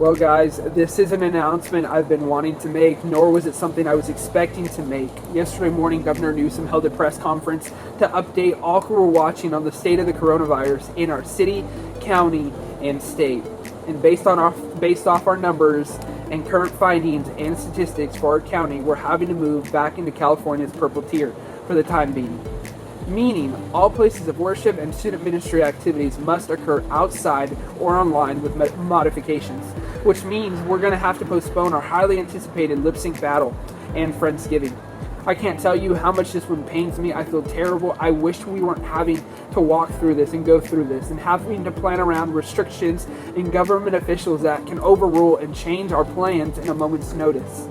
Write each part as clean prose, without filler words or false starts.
Well, guys, this is an announcement I've been wanting to make, nor was it something I was expecting to make. Yesterday morning, Governor Newsom held a press conference to update all who were watching on the state of the coronavirus in our city, county, and state. And based off our numbers and current findings and statistics for our county, we're having to move back into California's purple tier for the time being. Meaning, all places of worship and student ministry activities must occur outside or online with modifications, which means we're going to have to postpone our highly anticipated lip sync battle and Friendsgiving. I can't tell you how much this one pains me. I feel terrible. I wish we weren't having to walk through this and go through this and having to plan around restrictions and government officials that can overrule and change our plans in a moment's notice.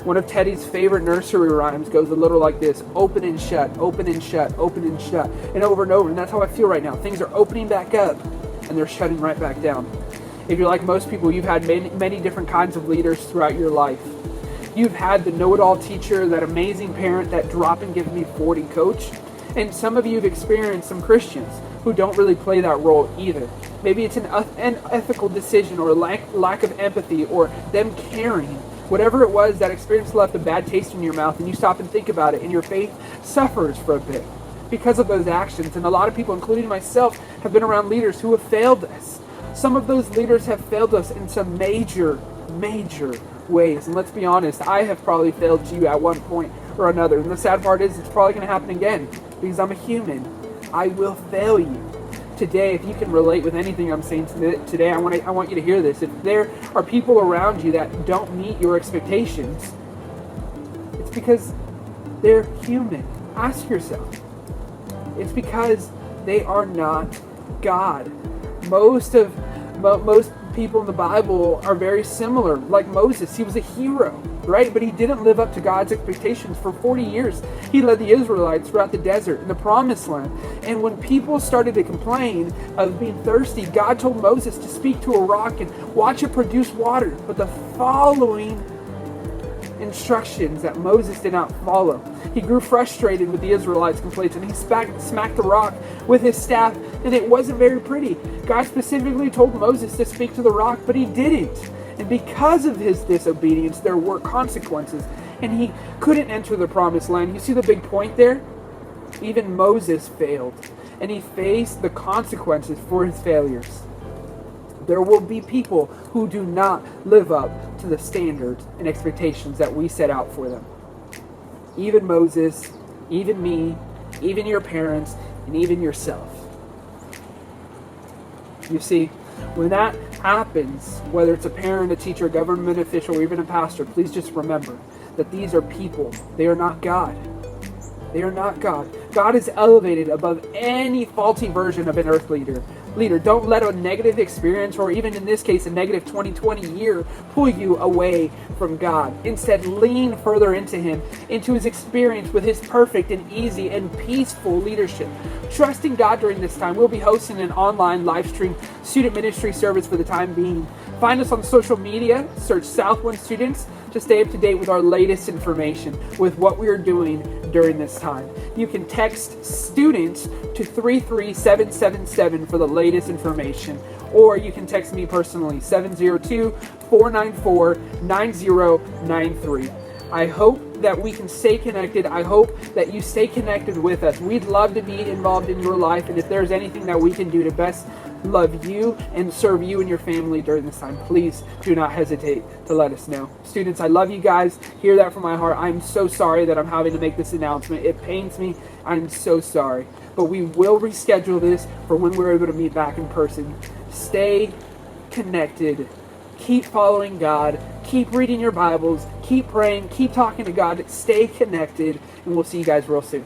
One of Teddy's favorite nursery rhymes goes a little like this: open and shut, open and shut, open and shut, and over and over. And that's how I feel right now. Things are opening back up and they're shutting right back down. If you're like most people, you've had many different kinds of leaders throughout your life. You've had the know-it-all teacher, that amazing parent, that drop and give me 40 coach. And some of you have experienced some Christians who don't really play that role either. Maybe it's an unethical decision or lack of empathy or them caring. Whatever it was, that experience left a bad taste in your mouth, and you stop and think about it, and your faith suffers for a bit because of those actions. And a lot of people, including myself, have been around leaders who have failed us. Some of those leaders have failed us in some major ways. And let's be honest, I have probably failed you at one point or another. And the sad part is it's probably going to happen again because I'm a human. I will fail you. Today, if you can relate with anything I'm saying today, I want you to hear this. If there are people around you that don't meet your expectations, it's because they're human. Ask yourself. It's because they are not God. Most people in the Bible are very similar. Like Moses, he was a hero, right? But he didn't live up to God's expectations. For 40 years, he led the Israelites throughout the desert in the promised land. And when people started to complain of being thirsty, God told Moses to speak to a rock and watch it produce water. But the following instructions that Moses did not follow. He grew frustrated with the Israelites' complaints, and he smacked the rock with his staff, and it wasn't very pretty. God specifically told Moses to speak to the rock, but he didn't. And because of his disobedience, there were consequences, and he couldn't enter the promised land. You see the big point there? Even Moses failed, and he faced the consequences for his failures. There will be people who do not live up to the standards and expectations that we set out for them. Even Moses, even me, even your parents, and even yourself. You see, when that happens, whether it's a parent, a teacher, a government official, or even a pastor, please just remember that these are people. They are not God. They are not God. God is elevated above any faulty version of an earth leader. Don't let a negative experience, or even in this case, a negative 2020 year, pull you away from God. Instead, lean further into Him, into His experience with His perfect and easy and peaceful leadership. Trusting God during this time, we'll be hosting an online live stream student ministry service for the time being. Find us on social media, search Southwind Students to stay up to date with our latest information with what we are doing during this time. You can text students to 33777 for the latest information, or you can text me personally, 702-494-9093. I hope that we can stay connected. I hope that you stay connected with us. We'd love to be involved in your life, and if there's anything that we can do to best love you and serve you and your family during this time, please do not hesitate to let us know. Students, I love you guys. Hear that from my heart. I'm so sorry that I'm having to make this announcement. It pains me. I'm so sorry. But we will reschedule this for when we're able to meet back in person. Stay connected. Keep following God. Keep reading your Bibles. Keep praying. Keep talking to God. Stay connected. And we'll see you guys real soon.